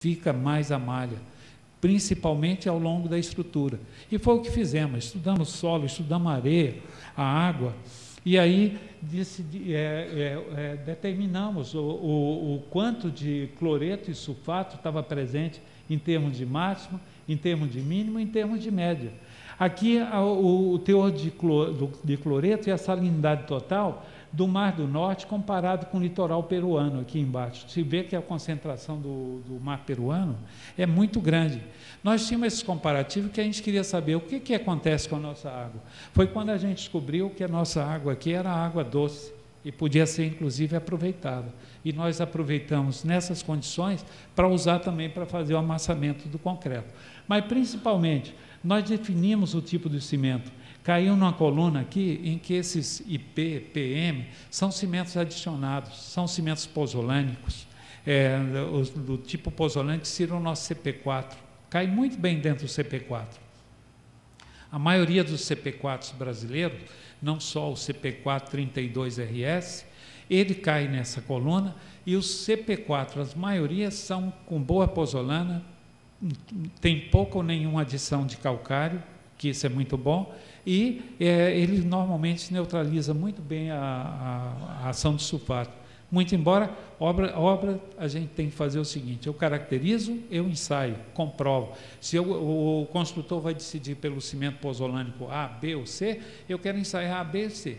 fica mais a malha, principalmente ao longo da estrutura. E foi o que fizemos, estudamos o solo, estudamos a areia, a água, e aí determinamos o quanto de cloreto e sulfato estava presente em termos de máximo, em termos de mínimo, em termos de média. Aqui o teor de cloreto e a salinidade total do Mar do Norte comparado com o litoral peruano aqui embaixo. Se vê que a concentração do mar peruano é muito grande. Nós tínhamos esse comparativo que a gente queria saber o que acontece com a nossa água. Foi quando a gente descobriu que a nossa água aqui era água doce e podia ser inclusive aproveitada. E nós aproveitamos nessas condições para usar também para fazer o amassamento do concreto. Mas principalmente, nós definimos o tipo de cimento. Caiu numa coluna aqui em que esses IP, PM, são cimentos adicionados, são cimentos pozolânicos, do tipo pozolânico, que seria o nosso CP4. Cai muito bem dentro do CP4. A maioria dos CP4s brasileiros, não só o CP4-32RS, ele cai nessa coluna, e os CP4, as maiorias são com boa pozolana, tem pouca ou nenhuma adição de calcário, que isso é muito bom, e ele normalmente neutraliza muito bem a ação de sulfato. Muito embora, obra a gente tem que fazer o seguinte: eu caracterizo, eu ensaio, comprovo. Se o construtor vai decidir pelo cimento pozolânico A, B ou C, eu quero ensaiar A, B e C.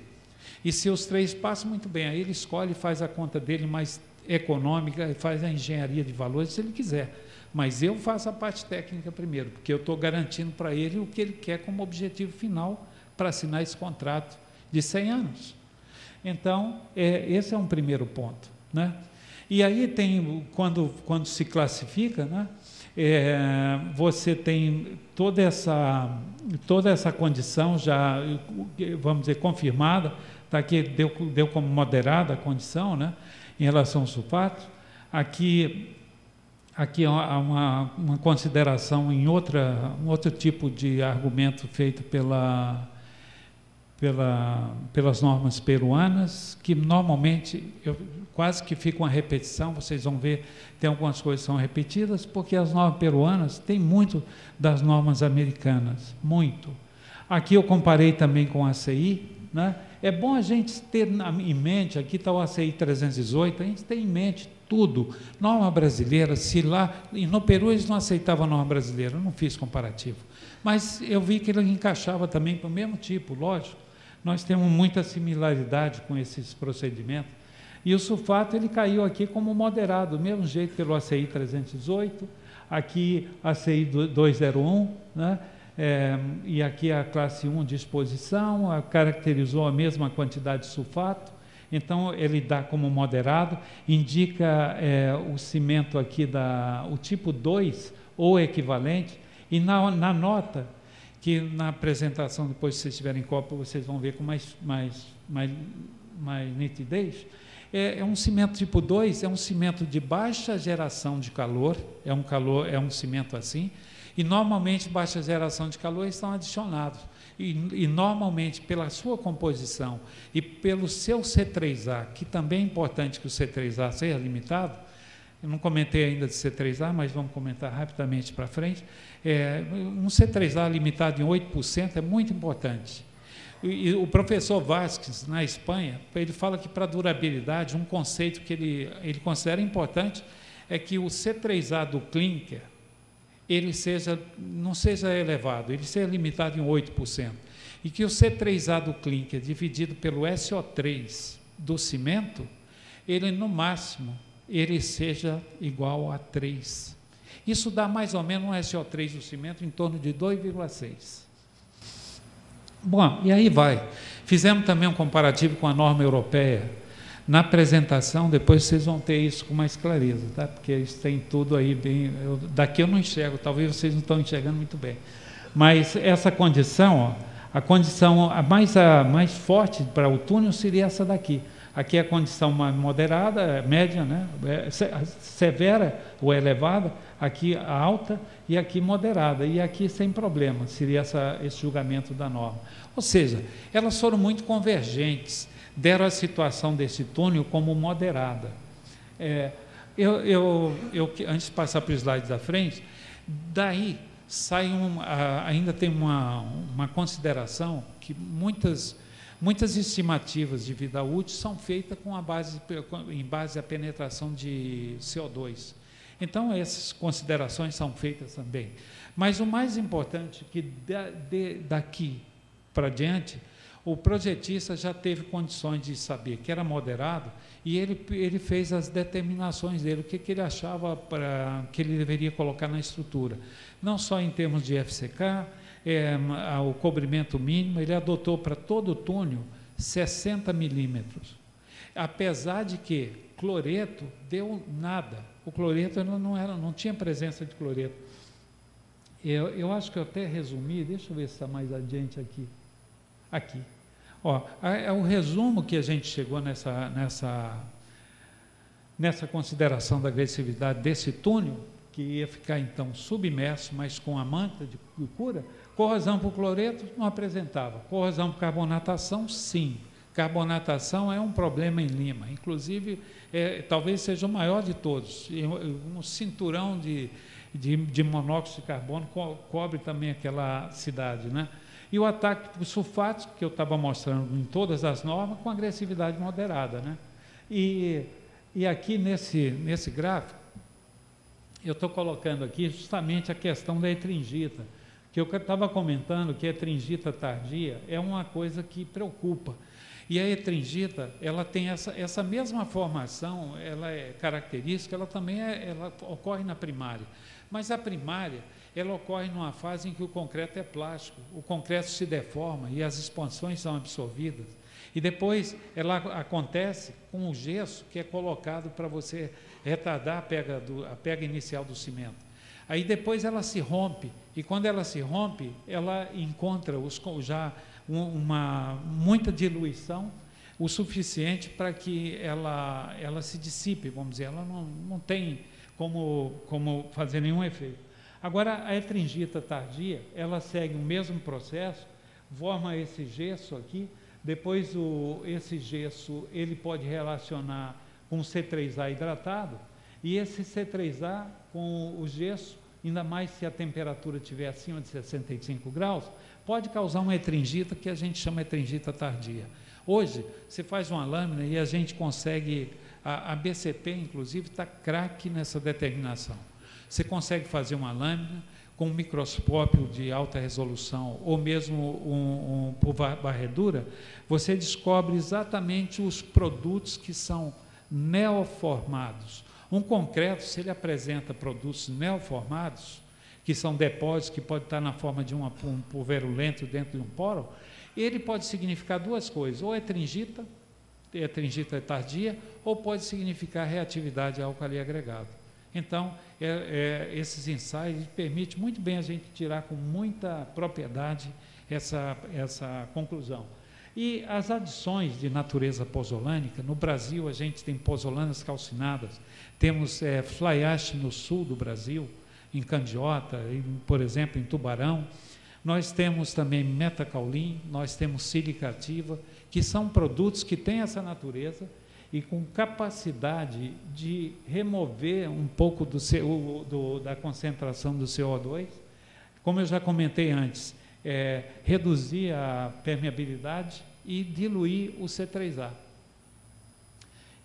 E se os três passam, muito bem, aí ele escolhe, faz a conta dele mais econômica, faz a engenharia de valores, se ele quiser. Mas eu faço a parte técnica primeiro, porque eu estou garantindo para ele o que ele quer como objetivo final para assinar esse contrato de 100 anos. Então, esse é um primeiro ponto, né? E aí tem, quando se classifica, né, você tem toda essa condição já, vamos dizer, confirmada, tá aqui, deu como moderada a condição, né, em relação ao sulfato. Aqui há uma consideração em um outro tipo de argumento feito pelas normas peruanas, que normalmente quase que fica uma repetição. Vocês vão ver, tem algumas coisas que são repetidas, porque as normas peruanas têm muito das normas americanas, muito. Aqui eu comparei também com a ACI, né? É bom a gente ter em mente, aqui está o ACI 318, a gente tem em mente tudo, norma brasileira, se lá, e no Peru eles não aceitavam a norma brasileira, eu não fiz comparativo, mas eu vi que ele encaixava também para o mesmo tipo, lógico, nós temos muita similaridade com esses procedimentos, e o sulfato ele caiu aqui como moderado, do mesmo jeito pelo ACI 318, aqui ACI 201, né? E aqui a classe 1 de exposição, caracterizou a mesma quantidade de sulfato, então ele dá como moderado, indica o cimento aqui, o tipo 2 ou equivalente, e na nota, que na apresentação, depois se vocês tiverem cópia, vocês vão ver com mais nitidez, é um cimento tipo 2, é um cimento de baixa geração de calor, é um cimento assim, e normalmente baixa geração de calor estão adicionados. E normalmente, pela sua composição e pelo seu C3A, que também é importante que o C3A seja limitado, eu não comentei ainda de C3A, mas vamos comentar rapidamente para frente, um C3A limitado em 8% é muito importante. E o professor Vasquez, na Espanha, ele fala que para durabilidade, um conceito que ele considera importante é que o C3A do clinker, ele não seja elevado, ele seja limitado em 8%, e que o C3A do clinker dividido pelo SO3 do cimento, ele no máximo, ele seja igual a 3. Isso dá mais ou menos um SO3 do cimento em torno de 2,6. Bom, e aí vai. Fizemos também um comparativo com a norma europeia. Na apresentação, depois vocês vão ter isso com mais clareza, tá? Porque eles têm tudo aí bem... daqui eu não enxergo, talvez vocês não estão enxergando muito bem. Mas essa condição, a condição mais forte para o túnel seria essa daqui. Aqui é a condição mais moderada, média, né? Severa ou elevada, aqui alta e aqui moderada. E aqui sem problema, seria esse julgamento da norma. Ou seja, elas foram muito convergentes, deram a situação desse túnel como moderada. Antes de passar para o slide da frente, daí sai ainda tem uma consideração que muitas estimativas de vida útil são feitas em base à penetração de CO2. Então, essas considerações são feitas também. Mas o mais importante é que daqui para diante, o projetista já teve condições de saber que era moderado e ele fez as determinações dele, o que ele achava que ele deveria colocar na estrutura. Não só em termos de FCK, o cobrimento mínimo, ele adotou para todo o túnel 60 milímetros. Apesar de que cloreto deu nada. O cloreto não tinha presença de cloreto. Eu acho que eu até resumi, deixa eu ver se está mais adiante aqui. Aqui. Ó, o resumo que a gente chegou nessa consideração da agressividade desse túnel, que ia ficar então submerso, mas com a manta de cura, corrosão por cloreto não apresentava. Corrosão por carbonatação, sim. Carbonatação é um problema em Lima, inclusive talvez seja o maior de todos. Um cinturão de monóxido de carbono cobre também aquela cidade, né? E o ataque por sulfatos, que eu estava mostrando em todas as normas, com agressividade moderada, né? E aqui nesse gráfico, eu estou colocando aqui justamente a questão da etringita, que eu estava comentando que a etringita tardia é uma coisa que preocupa. E a etringita, ela tem essa mesma formação, ela é característica, ela também ela ocorre na primária. Mas a primária, ela ocorre numa fase em que o concreto é plástico, o concreto se deforma e as expansões são absorvidas. E depois ela acontece com o gesso que é colocado para você retardar a pega inicial do cimento. Aí depois ela se rompe, e quando ela se rompe, ela encontra já muita diluição, o suficiente para que ela se dissipe, vamos dizer, ela não tem como fazer nenhum efeito. Agora, a etringita tardia, ela segue o mesmo processo, forma esse gesso aqui, depois esse gesso ele pode relacionar com o C3A hidratado, e esse C3A com o gesso, ainda mais se a temperatura estiver acima de 65 graus, pode causar uma etringita que a gente chama de etringita tardia. Hoje, você faz uma lâmina e a gente consegue, a BCP inclusive está craque nessa determinação. Você consegue fazer uma lâmina com um microscópio de alta resolução ou mesmo por varredura, você descobre exatamente os produtos que são neoformados. Um concreto, se ele apresenta produtos neoformados, que são depósitos que podem estar na forma de um pulverulento dentro de um poro, ele pode significar duas coisas, ou etringita tardia, ou pode significar reatividade a álcali agregado. Então, esses ensaios permitem muito bem a gente tirar com muita propriedade essa conclusão. E as adições de natureza pozolânica, no Brasil a gente tem pozolanas calcinadas, temos fly ash no sul do Brasil, em Candiota, por exemplo, em Tubarão. Nós temos também metacaulim, nós temos sílica ativa, que são produtos que têm essa natureza e com capacidade de remover um pouco da concentração do CO2. Como eu já comentei antes, reduzir a permeabilidade e diluir o C3A.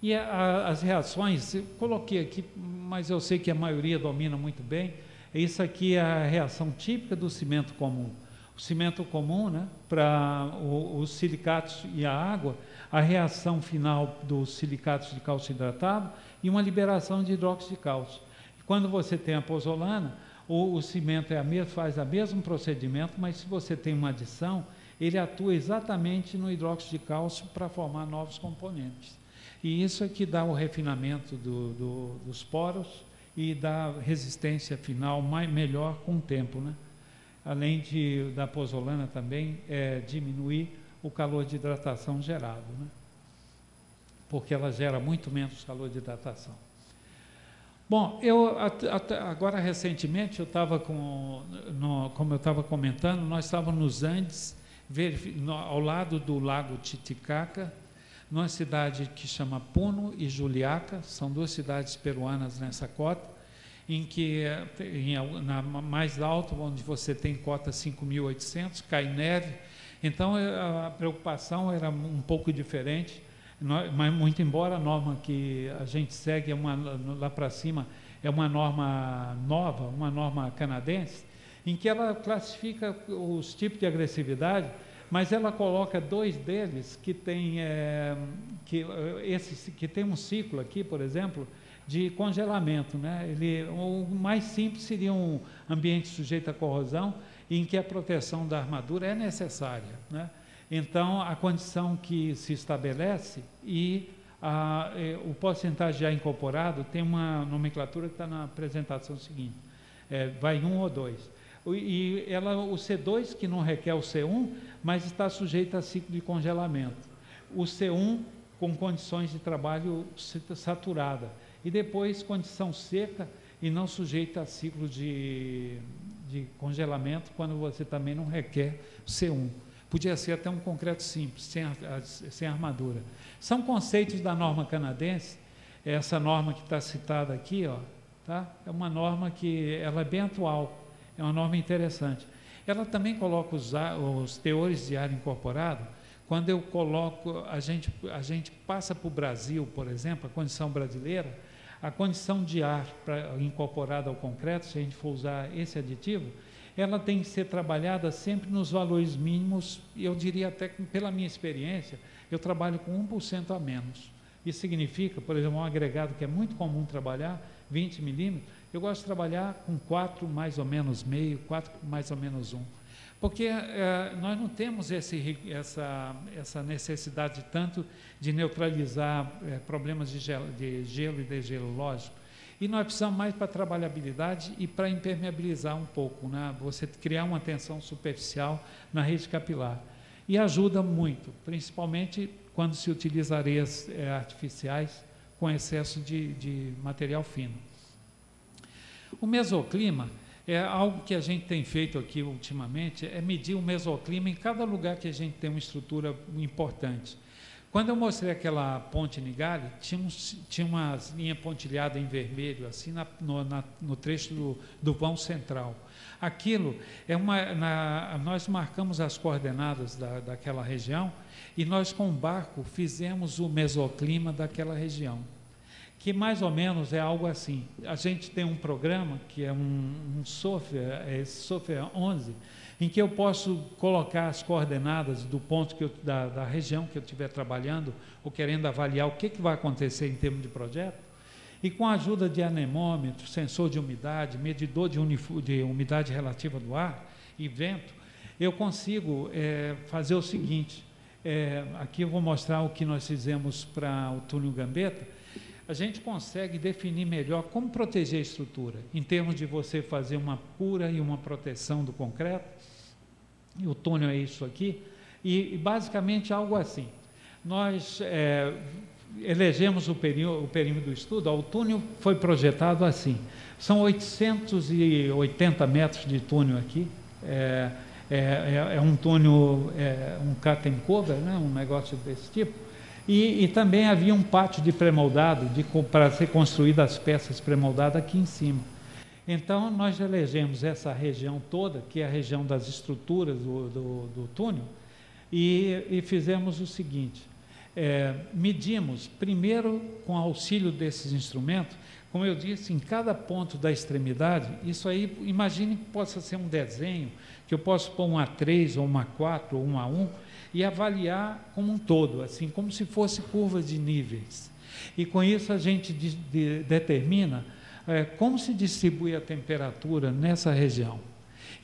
E as reações, eu coloquei aqui, mas eu sei que a maioria domina muito bem. Isso aqui é a reação típica do cimento comum. O cimento comum, né, para os silicatos e a água, a reação final dos silicatos de cálcio hidratado e uma liberação de hidróxido de cálcio. Quando você tem a pozolana, o cimento faz o mesmo procedimento, mas se você tem uma adição, ele atua exatamente no hidróxido de cálcio para formar novos componentes. E isso é que dá o refinamento dos poros e dá resistência final melhor com o tempo, né? Além da pozolana também diminuir o calor de hidratação gerado, né? Porque ela gera muito menos calor de hidratação. Bom, agora recentemente eu estava como eu estava comentando, nós estávamos nos Andes, ao lado do lago Titicaca, numa cidade que chama Puno e Juliaca, são 2 cidades peruanas nessa cota, em que, na mais alto, onde você tem cota 5.800, cai neve. Então, a preocupação era um pouco diferente, mas muito embora a norma que a gente segue lá para cima é uma norma nova, uma norma canadense, em que ela classifica os tipos de agressividade, mas ela coloca 2 deles que tem, que tem um ciclo aqui, por exemplo, de congelamento, né? O mais simples seria um ambiente sujeito à corrosão, em que a proteção da armadura é necessária, né? Então, a condição que se estabelece o porcentagem já incorporado tem uma nomenclatura que está na apresentação seguinte, vai 1 ou 2. O C2, que não requer o C1, mas está sujeito a ciclo de congelamento. O C1, com condições de trabalho saturada. E depois, condição seca e não sujeita a ciclo de congelamento, quando você também não requer C1. Podia ser até um concreto simples, sem armadura. São conceitos da norma canadense. Essa norma que está citada aqui, ó, tá? É uma norma que ela é bem atual, é uma norma interessante. Ela também coloca os teores de ar incorporado. Quando eu coloco, a gente passa para o Brasil, por exemplo, a condição brasileira, a condição de ar incorporada ao concreto, se a gente for usar esse aditivo, ela tem que ser trabalhada sempre nos valores mínimos, e eu diria até que, pela minha experiência, eu trabalho com 1% a menos. Isso significa, por exemplo, um agregado que é muito comum trabalhar, 20 milímetros, eu gosto de trabalhar com 4 mais ou menos meio, 4 mais ou menos 1. Porque nós não temos essa necessidade tanto de neutralizar problemas de gelo e degelo, lógico. E nós precisamos mais para trabalhabilidade e para impermeabilizar um pouco, né? Você criar uma tensão superficial na rede capilar. E ajuda muito, principalmente quando se utiliza areias artificiais com excesso de material fino. O mesoclima é algo que a gente tem feito aqui ultimamente, é medir o mesoclima em cada lugar que a gente tem uma estrutura importante. Quando eu mostrei aquela ponte Nigali, tinha uma linha pontilhada em vermelho, assim, no trecho do vão central. Aquilo nós marcamos as coordenadas daquela região e nós, com o barco, fizemos o mesoclima daquela região, que mais ou menos é algo assim. A gente tem um programa, que é um software, software 11, em que eu posso colocar as coordenadas do ponto da região que eu estiver trabalhando, ou querendo avaliar o que vai acontecer em termos de projeto, e com a ajuda de anemômetro, sensor de umidade, medidor de umidade relativa do ar e vento, eu consigo fazer o seguinte, aqui eu vou mostrar o que nós fizemos para o túnel Gambetta. A gente consegue definir melhor como proteger a estrutura, em termos de você fazer uma cura e uma proteção do concreto, e o túnel é isso aqui, e basicamente algo assim. Nós elegemos o perímetro do estudo, o túnel foi projetado assim, são 880 metros de túnel aqui, um túnel, um cut and cover, né, um negócio desse tipo, e também havia um pátio de pré-moldado para ser construídas as peças pré-moldadas aqui em cima. Então, nós elegemos essa região toda, que é a região das estruturas do túnel, e fizemos o seguinte, medimos, primeiro, com auxílio desses instrumentos, como eu disse, em cada ponto da extremidade, isso aí, imagine que possa ser um desenho, que eu posso pôr um A3, ou um A4, ou um A1, e avaliar como um todo, assim, como se fosse curvas de níveis. E com isso a gente determina como se distribui a temperatura nessa região.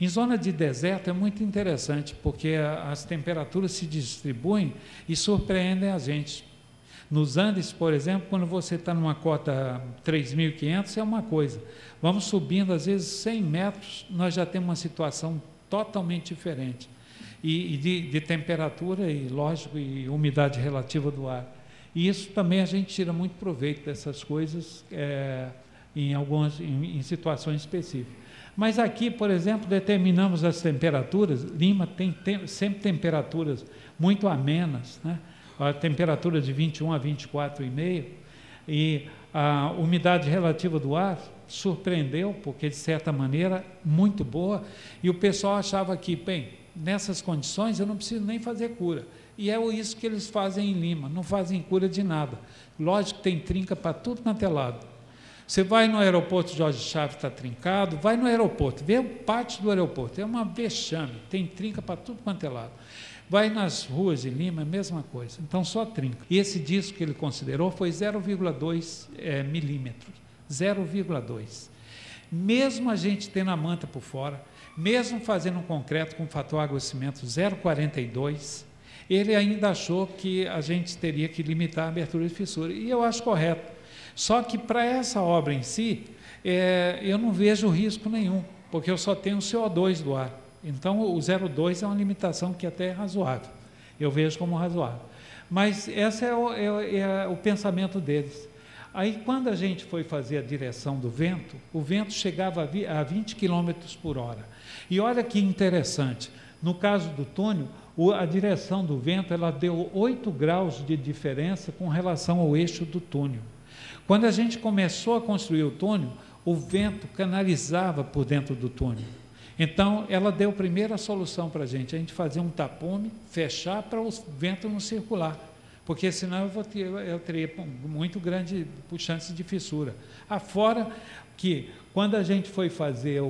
Em zona de deserto é muito interessante, porque as temperaturas se distribuem e surpreendem a gente. Nos Andes, por exemplo, quando você está numa cota 3.500, é uma coisa. Vamos subindo, às vezes, 100 metros, nós já temos uma situação totalmente diferente. E de temperatura, e lógico, e umidade relativa do ar. E isso também a gente tira muito proveito dessas coisas em situações específicas. Mas aqui, por exemplo, determinamos as temperaturas. Lima tem sempre temperaturas muito amenas, né? a temperatura de 21 a 24,5, e a umidade relativa do ar surpreendeu, porque de certa maneira muito boa, e o pessoal achava que, bem, nessas condições eu não preciso nem fazer cura. E é isso que eles fazem em Lima, não fazem cura de nada. Lógico que tem trinca para tudo quanto é lado. Você vai no aeroporto Jorge Chaves, está trincado, vai no aeroporto, vê o pátio do aeroporto, é uma vexame, tem trinca para tudo quanto é lado. Vai nas ruas de Lima, é a mesma coisa, então só trinca. E esse disco que ele considerou foi 0,2 milímetros, 0,2. Mesmo a gente tendo a manta por fora, mesmo fazendo um concreto com fator água-cimento 0,42, ele ainda achou que a gente teria que limitar a abertura de fissura, e eu acho correto. Só que para essa obra em si, eu não vejo risco nenhum, porque eu só tenho o CO2 do ar. Então, o 0,2 é uma limitação que até é razoável, eu vejo como razoável. Mas esse é o pensamento deles. Aí, quando a gente foi fazer a direção do vento, o vento chegava a 20 km por hora. E olha que interessante, no caso do túnel, a direção do vento ela deu 8 graus de diferença com relação ao eixo do túnel. Quando a gente começou a construir o túnel, o vento canalizava por dentro do túnel. Então, ela deu a primeira solução para a gente fazer um tapume, fechar para o vento não circular, porque senão eu teria muito grande chance de fissura. Afora que, quando a gente foi fazer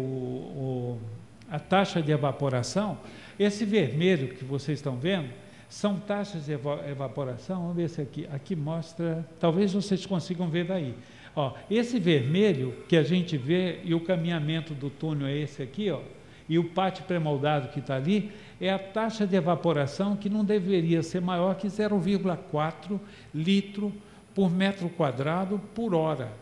a taxa de evaporação, esse vermelho que vocês estão vendo, são taxas de evaporação, vamos ver se aqui mostra, talvez vocês consigam ver daí. Ó, esse vermelho que a gente vê, e o caminhamento do túnel é esse aqui, ó, e o pátio pré-moldado que está ali, é a taxa de evaporação que não deveria ser maior que 0,4 litro por metro quadrado por hora.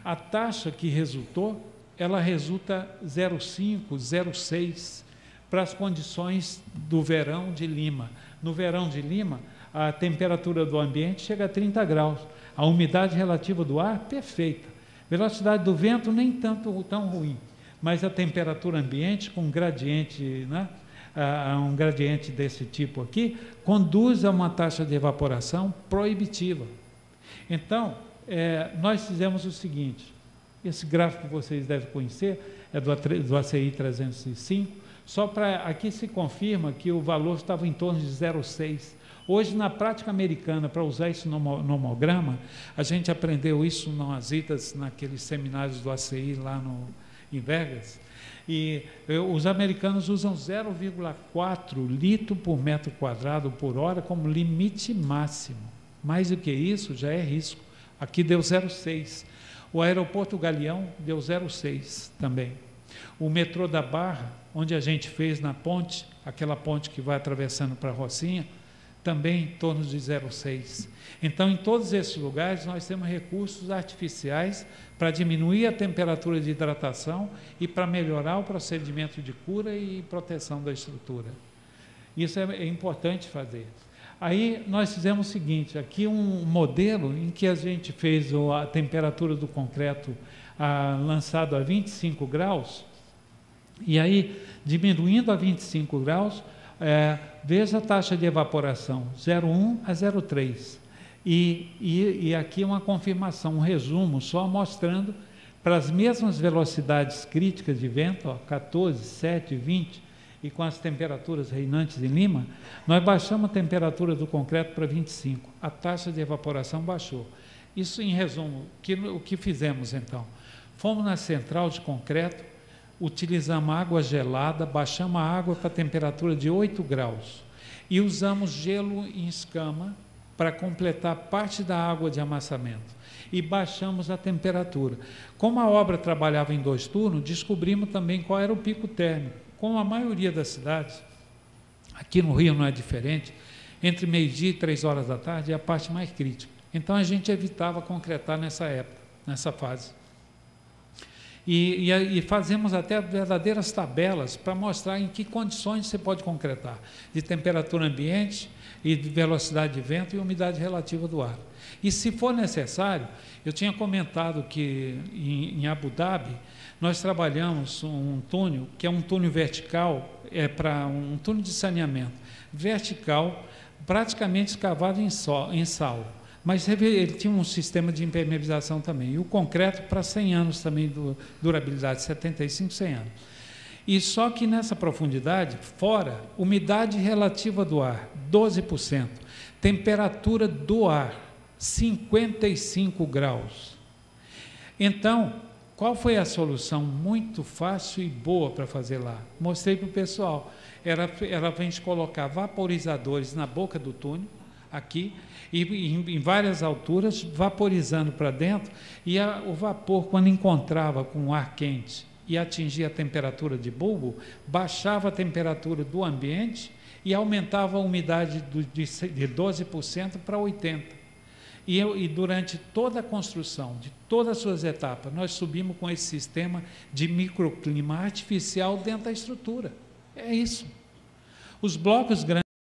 A taxa que resultou, ela resulta 0,5, 0,6 para as condições do verão de Lima. No verão de Lima, a temperatura do ambiente chega a 30 graus, a umidade relativa do ar, perfeita. Velocidade do vento, nem tanto tão ruim, mas a temperatura ambiente, com gradiente, né, um gradiente desse tipo aqui, conduz a uma taxa de evaporação proibitiva. Então, nós fizemos o seguinte, esse gráfico que vocês devem conhecer, é do ACI 305, só para aqui se confirma que o valor estava em torno de 0,6. Hoje, na prática americana, para usar isso no nomograma, a gente aprendeu isso nas idas, naqueles seminários do ACI lá em Vegas, e os americanos usam 0,4 litro por metro quadrado por hora como limite máximo. Mais do que isso, já é risco. Aqui deu 0,6. O aeroporto Galeão deu 0,6 também. O metrô da Barra, onde a gente fez na ponte, aquela ponte que vai atravessando para a Rocinha, também em torno de 0,6. Então, em todos esses lugares, nós temos recursos artificiais para diminuir a temperatura de hidratação e para melhorar o procedimento de cura e proteção da estrutura. Isso é importante fazer. Aí, nós fizemos o seguinte, aqui um modelo em que a gente fez a temperatura do concreto lançado a 25 graus, e aí, diminuindo a 25 graus, veja a taxa de evaporação, 0,1 a 0,3. E aqui uma confirmação, um resumo, só mostrando para as mesmas velocidades críticas de vento, ó, 14, 7, 20, e com as temperaturas reinantes em Lima, nós baixamos a temperatura do concreto para 25. A taxa de evaporação baixou. Isso, em resumo, o que fizemos então? Fomos na central de concreto, utilizamos água gelada, baixamos a água para a temperatura de 8 graus e usamos gelo em escama para completar parte da água de amassamento e baixamos a temperatura. Como a obra trabalhava em 2 turnos, descobrimos também qual era o pico térmico. Como a maioria das cidades, aqui no Rio não é diferente, entre meio-dia e 3 horas da tarde é a parte mais crítica. Então a gente evitava concretar nessa época, nessa fase. E fazemos até verdadeiras tabelas para mostrar em que condições você pode concretar, de temperatura ambiente e de velocidade de vento e umidade relativa do ar. E se for necessário, eu tinha comentado que em Abu Dhabi nós trabalhamos um túnel, que é um túnel vertical, para um túnel de saneamento vertical, praticamente escavado em sal. Mas ele tinha um sistema de impermeabilização também. E o concreto para 100 anos também, durabilidade, 75, 100 anos. E só que nessa profundidade, fora, umidade relativa do ar, 12%. Temperatura do ar, 55 graus. Então, qual foi a solução muito fácil e boa para fazer lá? Mostrei para o pessoal. Era a gente colocar vaporizadores na boca do túnel, aqui, e em várias alturas, vaporizando para dentro, e o vapor, quando encontrava com o ar quente e atingia a temperatura de bulbo, baixava a temperatura do ambiente e aumentava a umidade de 12% para 80%. E durante toda a construção, de todas as suas etapas, nós subimos com esse sistema de microclima artificial dentro da estrutura. É isso. Os blocos grandes